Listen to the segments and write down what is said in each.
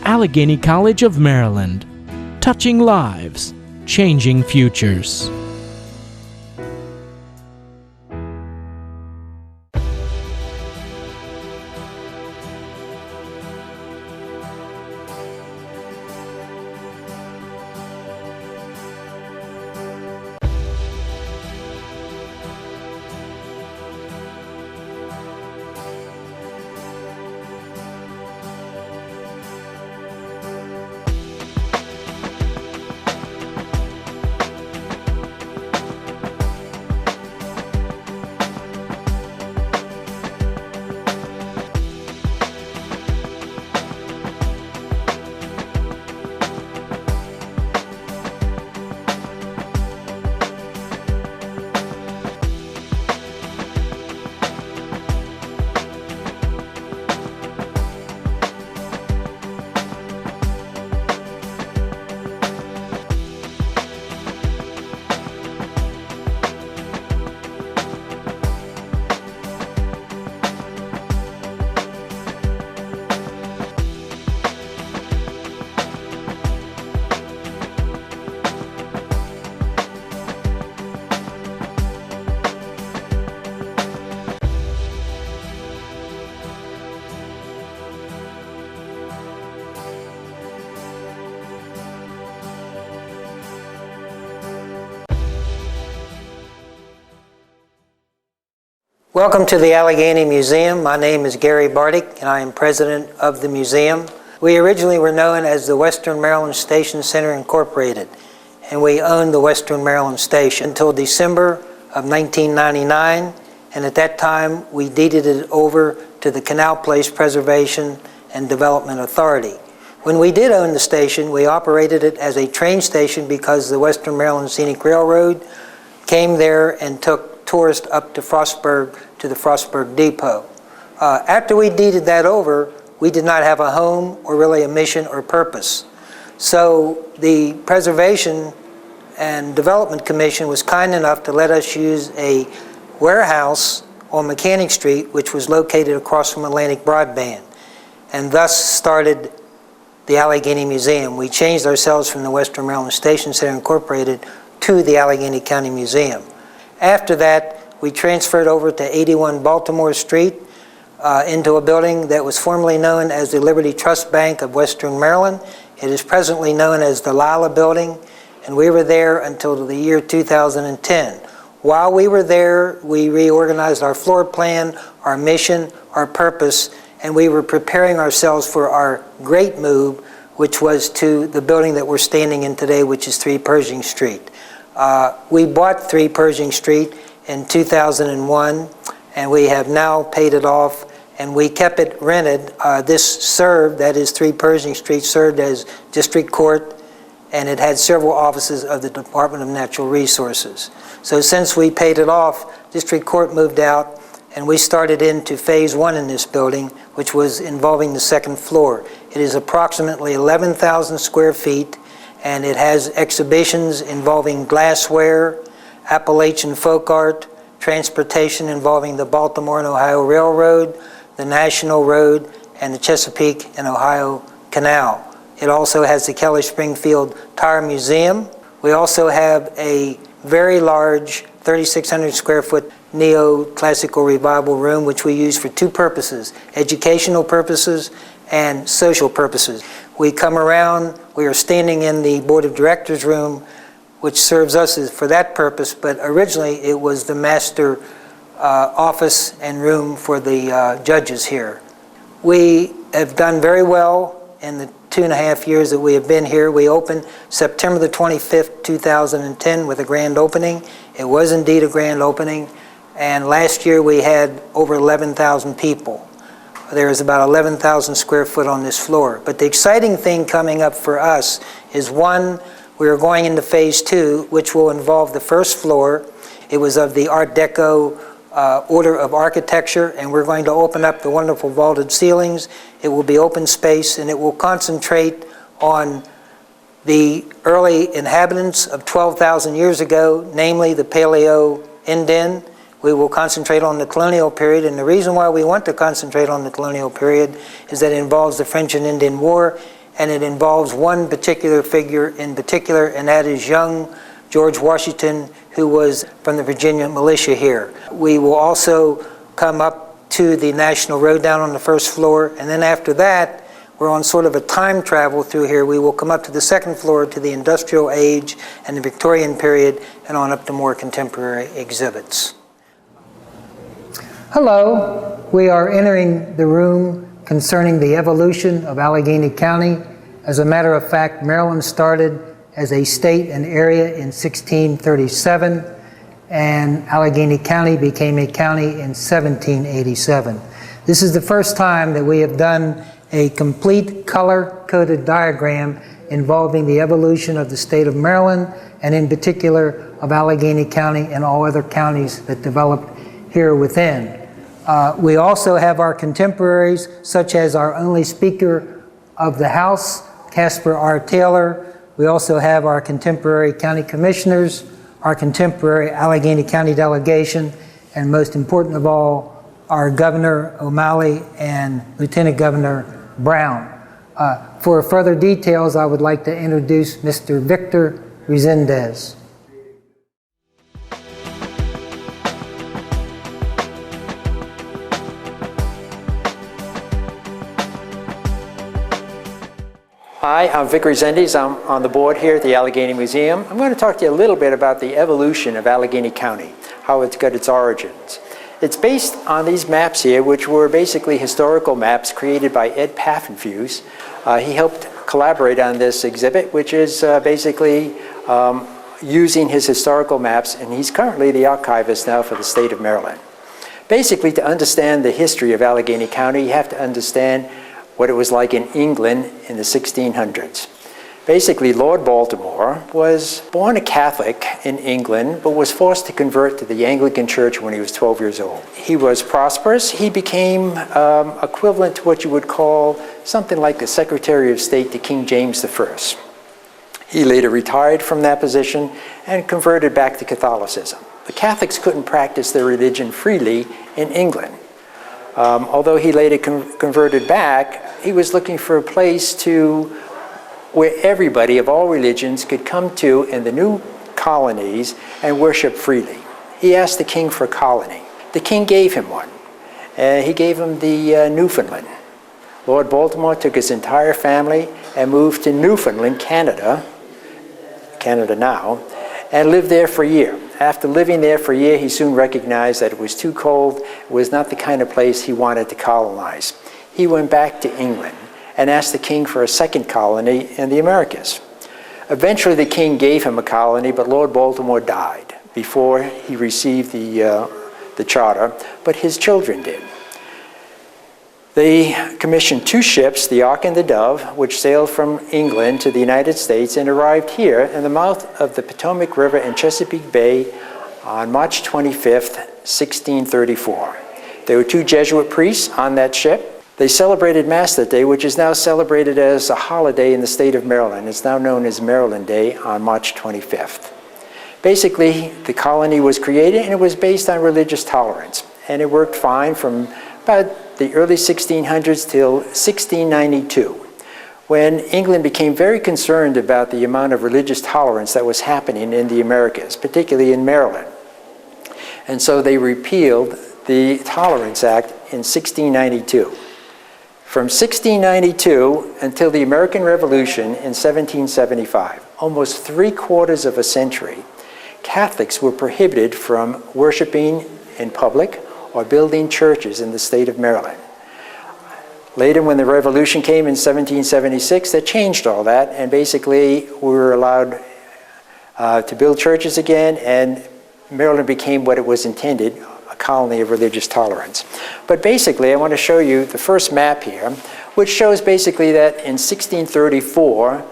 Allegany College of Maryland. Touching lives, changing futures. Welcome to the Allegany Museum. My name is Gary Bartik, and I am president of the museum. We originally were known as the Western Maryland Station Center Incorporated, and we owned the Western Maryland Station until December of 1999, and at that time we deeded it over to the Canal Place Preservation and Development Authority. When we did own the station, we operated it as a train station because the Western Maryland Scenic Railroad came there and took tourists up to Frostburg, to the Frostburg Depot. After we deeded that over, we did not have a home or really a mission or purpose. So the Preservation and Development Commission was kind enough to let us use a warehouse on Mechanic Street, which was located across from Atlantic Broadband, and thus started the Allegany Museum. We changed ourselves from the Western Maryland Station Center Incorporated to the Allegany County Museum. After that, we transferred over to 81 Baltimore Street into a building that was formerly known as the Liberty Trust Bank of Western Maryland. It is presently known as the Lila Building, and we were there until the year 2010. While we were there, we reorganized our floor plan, our mission, our purpose, and we were preparing ourselves for our great move, which was to the building that we're standing in today, which is 3 Pershing Street. We bought 3 Pershing Street in 2001, and we have now paid it off, and we kept it rented. This served, that is 3 Pershing Street, served as district court, and it had several offices of the Department of Natural Resources. So since we paid it off, district court moved out, and we started into phase 1 in this building, which was involving the 2nd floor. It is approximately 11,000 square feet, and it has exhibitions involving glassware, Appalachian folk art, transportation involving the Baltimore and Ohio Railroad, the National Road, and the Chesapeake and Ohio Canal. It also has the Kelly Springfield Tire Museum. We also have a very large 3,600 square foot neoclassical revival room, which we use for 2 purposes: educational purposes and social purposes. We come around, we are standing in the Board of Directors room, which serves us for that purpose, but originally it was the master office and room for the judges here. We have done very well in the 2.5 years that we have been here. We opened September the 25th, 2010 with a grand opening. It was indeed a grand opening, and last year we had over 11,000 people. There is about 11,000 square foot on this floor. But the exciting thing coming up for us is, one, we are going into phase 2, which will involve the 1st floor. It was of the Art Deco order of architecture, and we're going to open up the wonderful vaulted ceilings. It will be open space, and it will concentrate on the early inhabitants of 12,000 years ago, namely the Paleo-Indian. We will concentrate on the colonial period, and the reason why we want to concentrate on the colonial period is that it involves the French and Indian War, and it involves one particular figure in particular, and that is young George Washington, who was from the Virginia militia here. We will also come up to the National Road down on the first floor, and then after that, we're on sort of a time travel through here. We will come up to the second floor to the Industrial Age and the Victorian period, and on up to more contemporary exhibits. Hello, we are entering the room concerning the evolution of Allegany County. As a matter of fact, Maryland started as a state and area in 1637, and Allegany County became a county in 1787. This is the first time that we have done a complete color-coded diagram involving the evolution of the state of Maryland, and in particular of Allegany County and all other counties that developed here within. We also have our contemporaries, such as our only Speaker of the House, Casper R. Taylor. We also have our contemporary county commissioners, our contemporary Allegany County delegation, and most important of all, our Governor O'Malley and Lieutenant Governor Brown. For further details, I would like to introduce Mr. Victor Resendez. Hi, I'm Vic Resendez. I'm on the board here at the Allegany Museum. I'm going to talk to you a little bit about the evolution of Allegany County, how it's got its origins. It's based on these maps here, which were basically historical maps created by Ed Pfaffenfuss. He helped collaborate on this exhibit, which is basically using his historical maps, and he's currently the archivist now for the state of Maryland. Basically, to understand the history of Allegany County, you have to understand what it was like in England in the 1600s. Basically, Lord Baltimore was born a Catholic in England, but was forced to convert to the Anglican Church when he was 12 years old. He was prosperous. He became equivalent to what you would call something like the Secretary of State to King James I. He later retired from that position and converted back to Catholicism. The Catholics couldn't practice their religion freely in England. Although he later converted back, he was looking for a place where everybody of all religions could come to in the new colonies and worship freely. He asked the king for a colony. The king gave him one. He gave him the Newfoundland. Lord Baltimore took his entire family and moved to Newfoundland, Canada now, and lived there for a year. After living there for a year, he soon recognized that it was too cold. It was not the kind of place he wanted to colonize. He went back to England and asked the king for a second colony in the Americas. Eventually, the king gave him a colony, but Lord Baltimore died before he received the charter, but his children did. They commissioned two ships, the Ark and the Dove, which sailed from England to the United States and arrived here in the mouth of the Potomac River in Chesapeake Bay on March 25th, 1634. There were two Jesuit priests on that ship. They celebrated Mass that day, which is now celebrated as a holiday in the state of Maryland. It's now known as Maryland Day on March 25th. Basically, the colony was created and it was based on religious tolerance. And it worked fine from about the early 1600s till 1692, when England became very concerned about the amount of religious tolerance that was happening in the Americas, particularly in Maryland. And so they repealed the Tolerance Act in 1692. From 1692 until the American Revolution in 1775, almost 3/4 of a century, Catholics were prohibited from worshiping in public or building churches in the state of Maryland. Later, when the Revolution came in 1776, that changed all that, and basically we were allowed to build churches again, and Maryland became what it was intended, a colony of religious tolerance. But basically, I want to show you the first map here, which shows basically that in 1634,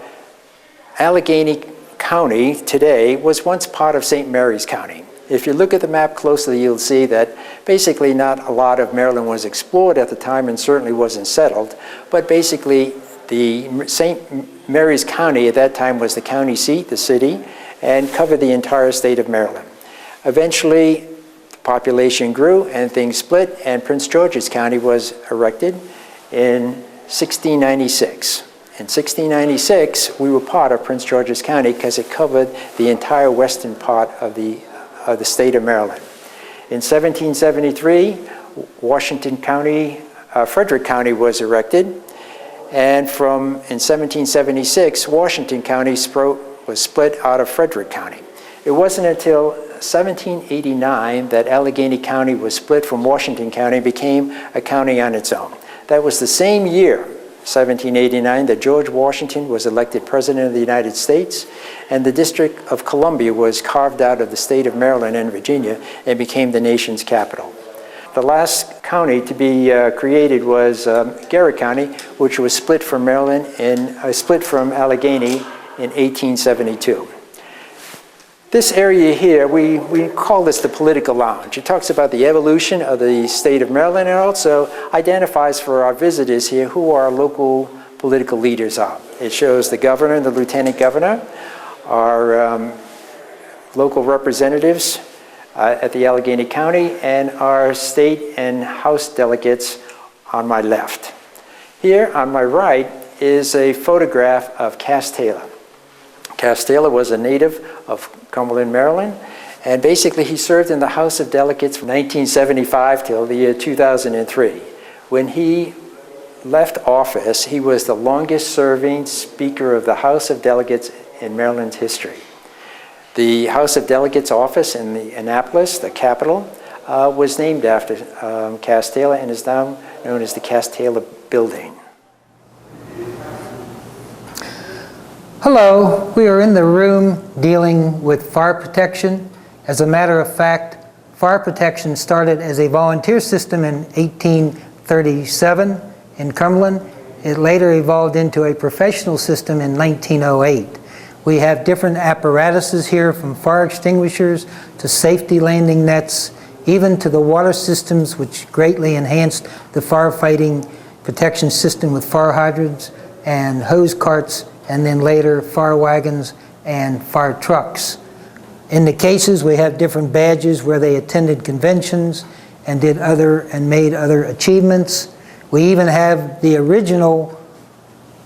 Allegany County today was once part of St. Mary's County. If you look at the map closely, you'll see that basically not a lot of Maryland was explored at the time and certainly wasn't settled, but basically the St. Mary's County at that time was the county seat, the city, and covered the entire state of Maryland. Eventually, the population grew and things split, and Prince George's County was erected in 1696. In 1696, we were part of Prince George's County because it covered the entire western part of the state of Maryland. In 1773, Frederick County was erected, and in 1776, Washington County was split out of Frederick County. It wasn't until 1789 that Allegany County was split from Washington County and became a county on its own. That was the same year, 1789, that George Washington was elected President of the United States, and the District of Columbia was carved out of the state of Maryland and Virginia and became the nation's capital. The last county to be created was Garrett County, which was split from Allegany in 1872. This area here, we call this the political lounge. It talks about the evolution of the state of Maryland and also identifies for our visitors here who our local political leaders are. It shows the governor and the lieutenant governor, our local representatives at the Allegany County, and our state and House delegates on my left. Here on my right is a photograph of Cass Taylor. Cass Taylor was a native of Cumberland, Maryland, and basically he served in the House of Delegates from 1975 till the year 2003. When he left office, he was the longest serving Speaker of the House of Delegates in Maryland's history. The House of Delegates office in Annapolis, the capital, was named after Cass Taylor and is now known as the Cass Taylor Building. Hello, we are in the room dealing with fire protection. As a matter of fact, fire protection started as a volunteer system in 1837 in Cumberland. It later evolved into a professional system in 1908. We have different apparatuses here, from fire extinguishers to safety landing nets, even to the water systems, which greatly enhanced the firefighting protection system with fire hydrants and hose carts, and then later fire wagons and fire trucks. In the cases, we have different badges where they attended conventions and made other achievements. We even have the original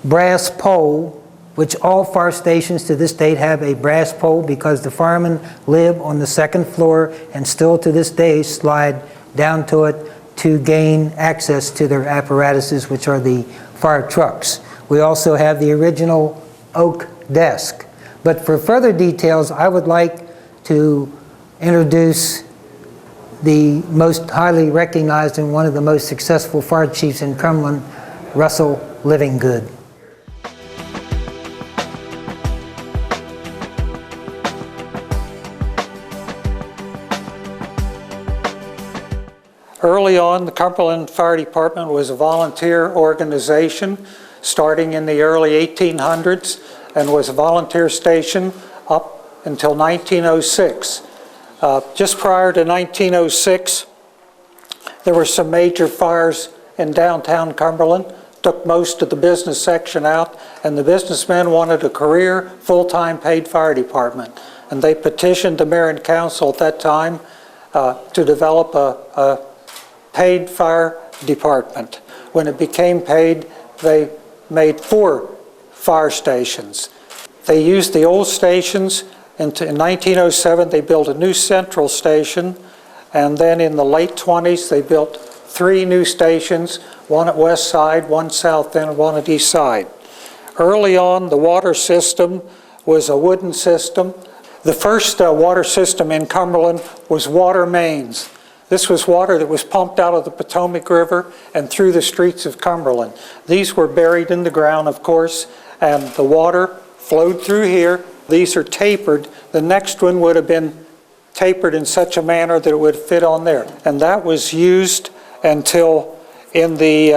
brass pole, which all fire stations to this date have a brass pole because the firemen live on the second floor and still to this day slide down to it to gain access to their apparatuses, which are the fire trucks. We also have the original oak desk. But for further details, I would like to introduce the most highly recognized and one of the most successful fire chiefs in Cumberland, Russell Livingood. Early on, the Cumberland Fire Department was a volunteer organization starting in the early 1800s and was a volunteer station up until 1906. Just prior to 1906, there were some major fires in downtown Cumberland, took most of the business section out, and the businessmen wanted a career, full-time paid fire department. And they petitioned the mayor and council at that time to develop a paid fire department. When it became paid, they made 4 fire stations. They used the old stations. In 1907, they built a new central station, and then in the late 20s, they built 3 new stations, one at west side, one south end, and one at east side. Early on, the water system was a wooden system. The first water system in Cumberland was water mains. This was water that was pumped out of the Potomac River and through the streets of Cumberland. These were buried in the ground, of course, and the water flowed through here. These are tapered. The next one would have been tapered in such a manner that it would fit on there. And that was used until in the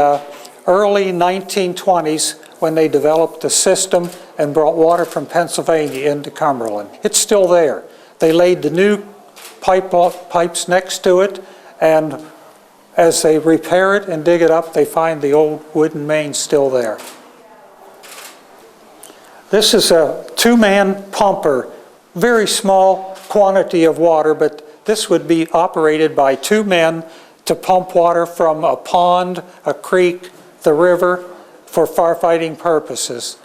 early 1920s when they developed a system and brought water from Pennsylvania into Cumberland. It's still there. They laid the new pipes next to it, and as they repair it and dig it up, they find the old wooden main still there. This is a 2-man pumper, very small quantity of water, but this would be operated by 2 men to pump water from a pond, a creek, the river, for firefighting purposes.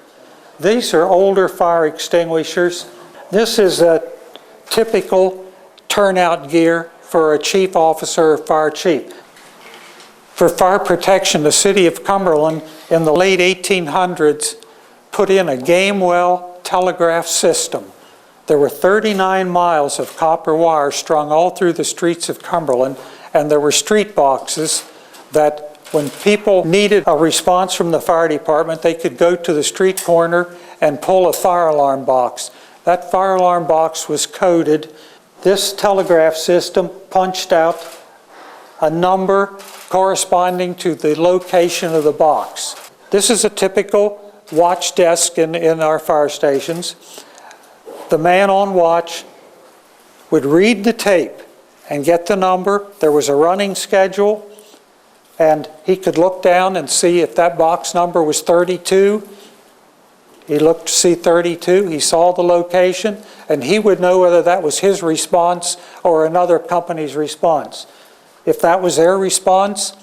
These are older fire extinguishers. This is a typical turnout gear for a chief officer or fire chief. For fire protection, the city of Cumberland in the late 1800s put in a game well telegraph system. There were 39 miles of copper wire strung all through the streets of Cumberland, and there were street boxes that when people needed a response from the fire department, they could go to the street corner and pull a fire alarm box. That fire alarm box was coded. This telegraph system punched out a number corresponding to the location of the box. This is a typical watch desk in our fire stations. The man on watch would read the tape and get the number. There was a running schedule, and he could look down and see if that box number was 32. He looked to see 32, he saw the location, and he would know whether that was his response or another company's response. If that was their response,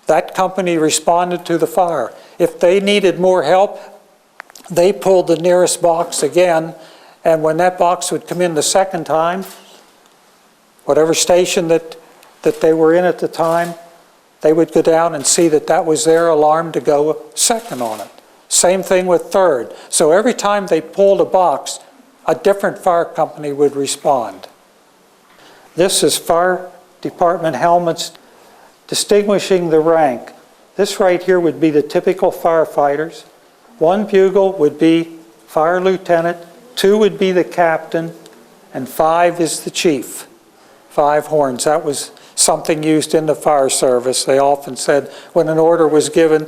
that company responded to the fire. If they needed more help, they pulled the nearest box again, and when that box would come in the second time, whatever station that they were in at the time, they would go down and see that that was their alarm to go second on it. Same thing with third. So every time they pulled a box, a different fire company would respond. This is fire department helmets distinguishing the rank. This right here would be the typical firefighters. One bugle would be fire lieutenant, 2 would be the captain, and 5 is the chief. 5 horns. That was something used in the fire service. They often said when an order was given,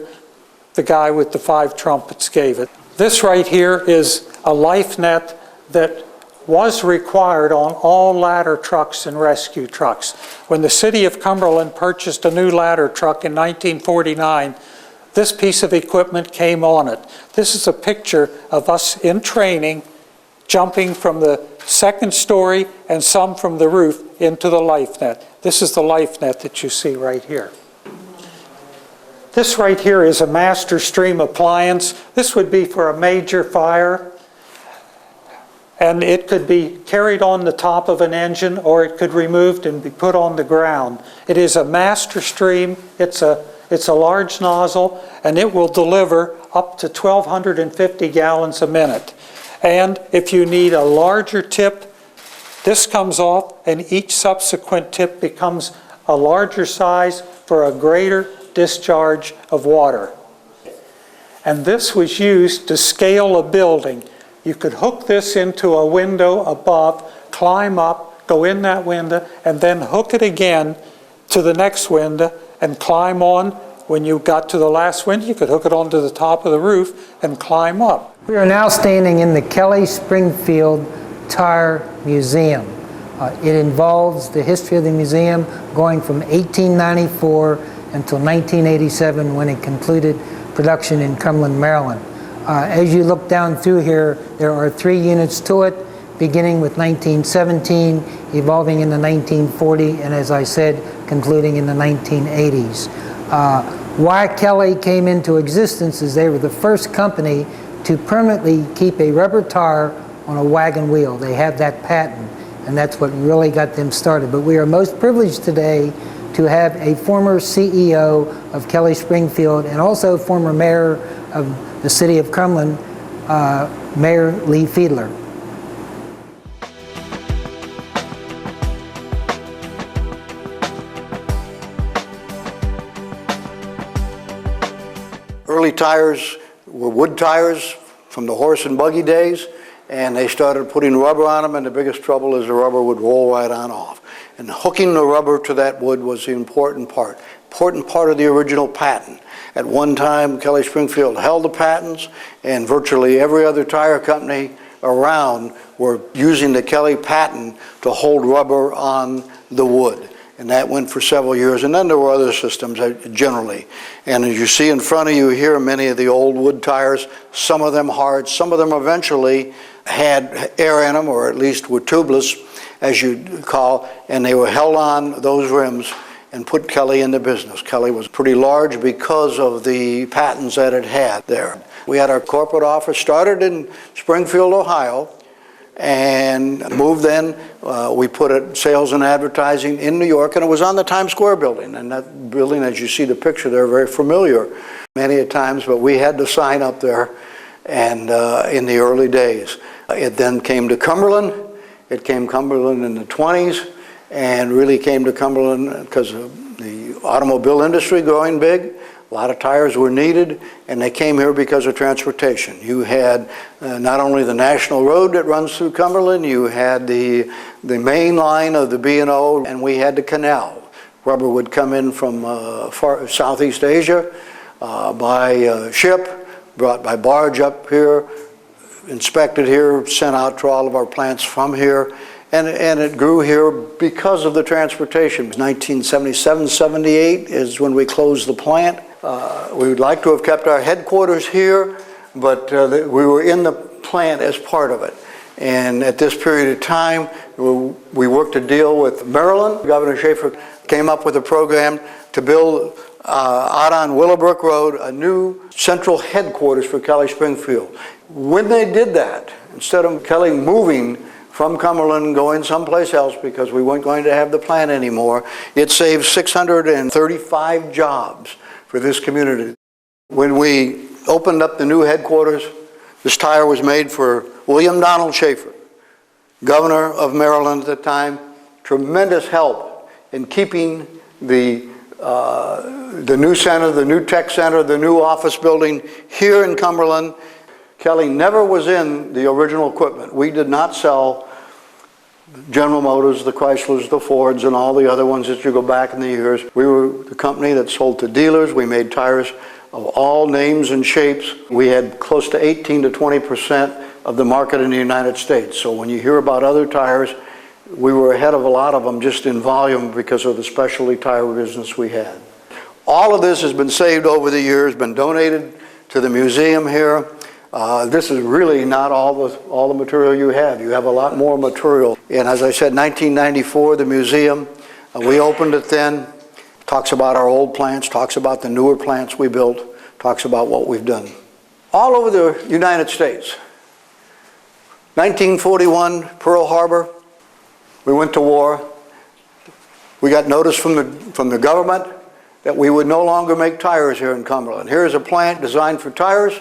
the guy with the 5 trumpets gave it. This right here is a life net that was required on all ladder trucks and rescue trucks. When the city of Cumberland purchased a new ladder truck in 1949, this piece of equipment came on it. This is a picture of us in training, jumping from the second story and some from the roof into the life net. This is the life net that you see right here. This right here is a master stream appliance. This would be for a major fire, and it could be carried on the top of an engine, or it could be removed and be put on the ground. It is a master stream. It's a large nozzle, and it will deliver up to 1,250 gallons a minute. And if you need a larger tip, this comes off, and each subsequent tip becomes a larger size for a greater discharge of water. And this was used to scale a building. You could hook this into a window above, climb up, go in that window, and then hook it again to the next window and climb on. When you got to the last window, you could hook it onto the top of the roof and climb up. We are now standing in the Kelly Springfield Tire Museum. It involves the history of the museum going from 1894 until 1987, when it concluded production in Cumberland, Maryland. As you look down through here, there are 3 units to it, beginning with 1917, evolving in the 1940, and as I said, concluding in the 1980s. Why Kelly came into existence is they were the first company to permanently keep a rubber tire on a wagon wheel. They have that patent, and that's what really got them started. But we are most privileged today to have a former CEO of Kelly Springfield and also former mayor of the city of Cumberland, Mayor Lee Fiedler. Early tires were wood tires from the horse and buggy days, and they started putting rubber on them, and the biggest trouble is the rubber would roll right on off. And hooking the rubber to that wood was the important part of the original patent. At one time, Kelly Springfield held the patents, and virtually every other tire company around were using the Kelly patent to hold rubber on the wood. And that went for several years, and then there were other systems generally. And as you see in front of you here, many of the old wood tires, some of them hard, some of them eventually had air in them, or at least were tubeless, as you call, and they were held on those rims and put Kelly into business. Kelly was pretty large because of the patents that it had there. We had our corporate office started in Springfield, Ohio, and moved then. We put it sales and advertising in New York, and it was on the Times Square building. And that building, as you see the picture there, very familiar many a times, but we had the sign up there and in the early days. It then came to Cumberland. It came Cumberland in the 20s, and really came to Cumberland because of the automobile industry growing big. A lot of tires were needed, and they came here because of transportation. You had not only the national road that runs through Cumberland, you had the main line of the B&O, and we had the canal. Rubber would come in from Southeast Asia by ship, brought by barge up here, inspected here, sent out to all of our plants from here. And it grew here because of the transportation. 1977, 78 is when we closed the plant. We would like to have kept our headquarters here, but we were in the plant as part of it. And at this period of time, we worked a deal with Maryland. Governor Schaefer came up with a program to build out on Willowbrook Road a new central headquarters for Kelly Springfield. When they did that, instead of Kelly moving from Cumberland going someplace else because we weren't going to have the plant anymore, it saved 635 jobs for this community. When we opened up the new headquarters, this tire was made for William Donald Schaefer, governor of Maryland at the time. Tremendous help in keeping the new center, the new tech center, the new office building here in Cumberland. Kelly never was in the original equipment. We did not sell General Motors, the Chryslers, the Fords, and all the other ones that you go back in the years. We were the company that sold to dealers. We made tires of all names and shapes. We had close to 18 to 20% of the market in the United States. So when you hear about other tires, we were ahead of a lot of them just in volume because of the specialty tire business we had. All of this has been saved over the years, been donated to the museum here. This is really not all the material you have. You have a lot more material. And as I said, 1994, the museum, we opened it then. Talks about our old plants, talks about the newer plants we built, talks about what we've done. All over the United States. 1941, Pearl Harbor, we went to war. We got notice from the government that we would no longer make tires here in Cumberland. Here's a plant designed for tires,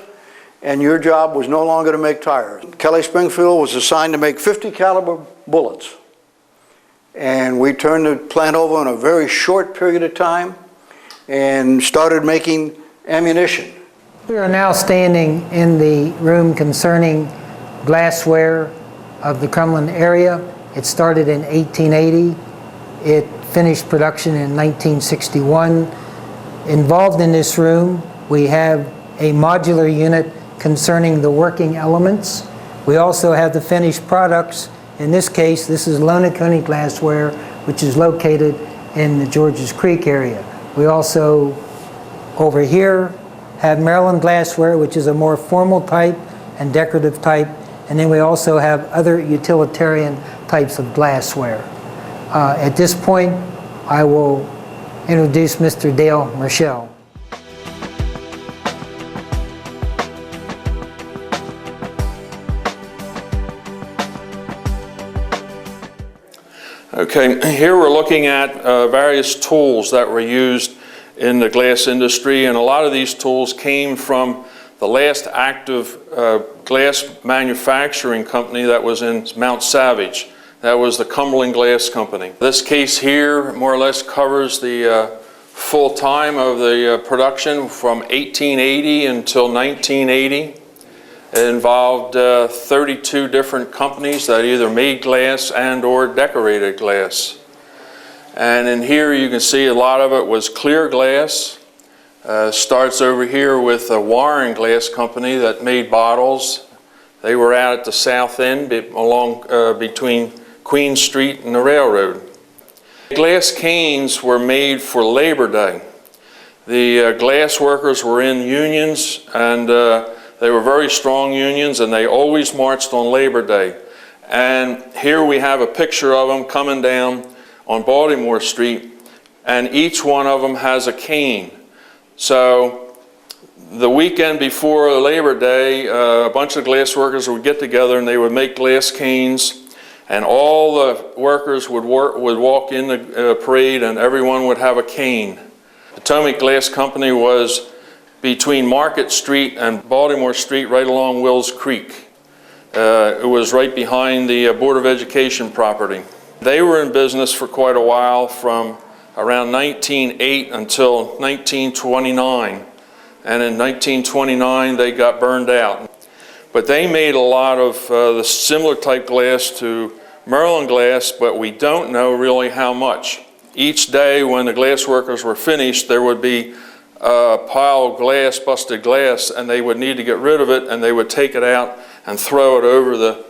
and your job was no longer to make tires. Kelly Springfield was assigned to make .50 caliber bullets. And we turned the plant over in a very short period of time and started making ammunition. We are now standing in the room concerning glassware of the Cumberland area. It started in 1880. It finished production in 1961. Involved in this room, we have a modular unit concerning the working elements. We also have the finished products. In this case, this is Allegany Glassware, which is located in the Georges Creek area. We also, over here, have Maryland Glassware, which is a more formal type and decorative type. And then we also have other utilitarian types of glassware. At this point, I will introduce Mr. Dale Marshall. Okay, here we're looking at various tools that were used in the glass industry, and a lot of these tools came from the last active glass manufacturing company that was in Mount Savage. That was the Cumberland Glass Company. This case here more or less covers the full time of the production from 1880 until 1980. It involved 32 different companies that either made glass and or decorated glass. And in here you can see a lot of it was clear glass. Starts over here with a Warren Glass Company that made bottles. They were out at the south end along between Queen Street and the railroad. Glass canes were made for Labor Day. The glass workers were in unions, and they were very strong unions, and they always marched on Labor Day. And here we have a picture of them coming down on Baltimore Street. and each one of them has a cane. So the weekend before Labor Day, a bunch of glass workers would get together and they would make glass canes, and all the workers would walk in the parade, and everyone would have a cane. Potomac Glass Company was between Market Street and Baltimore Street, right along Wills Creek. It was right behind the Board of Education property. They were in business for quite a while, from around 1908 until 1929. And in 1929, they got burned out. But they made a lot of the similar type glass to Maryland glass, but we don't know really how much. Each day when the glass workers were finished, there would be a pile of glass, busted glass, and they would need to get rid of it, and they would take it out and throw it over the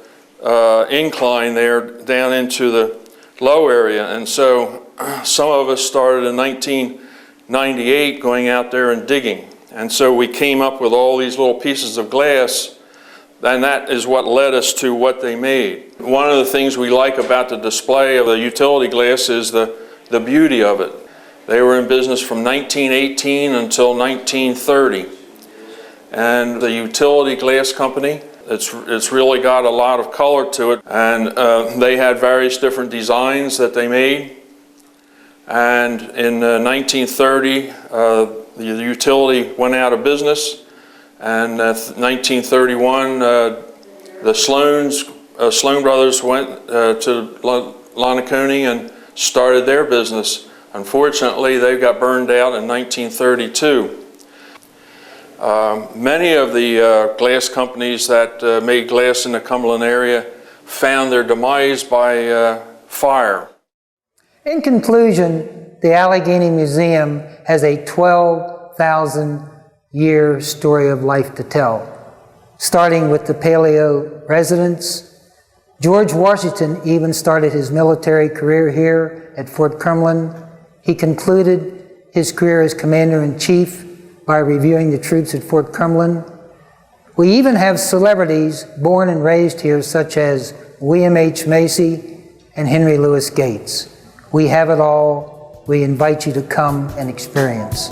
incline there down into the low area. And so some of us started in 1998 going out there and digging. And so we came up with all these little pieces of glass, and that is what led us to what they made. One of the things we like about the display of the utility glass is the beauty of it. They were in business from 1918 until 1930. And the utility glass company, it's really got a lot of color to it. And they had various different designs that they made. And in 1930, the utility went out of business. And 1931, the Sloan brothers went to Lonacone and started their business. Unfortunately, they got burned out in 1932. Many of the glass companies that made glass in the Cumberland area found their demise by fire. In conclusion, the Allegany Museum has a 12,000-year story of life to tell, starting with the Paleo residents. George Washington even started his military career here at Fort Cumberland. He concluded his career as Commander-in-Chief by reviewing the troops at Fort Cumberland. We even have celebrities born and raised here, such as William H. Macy and Henry Louis Gates. We have it all. We invite you to come and experience.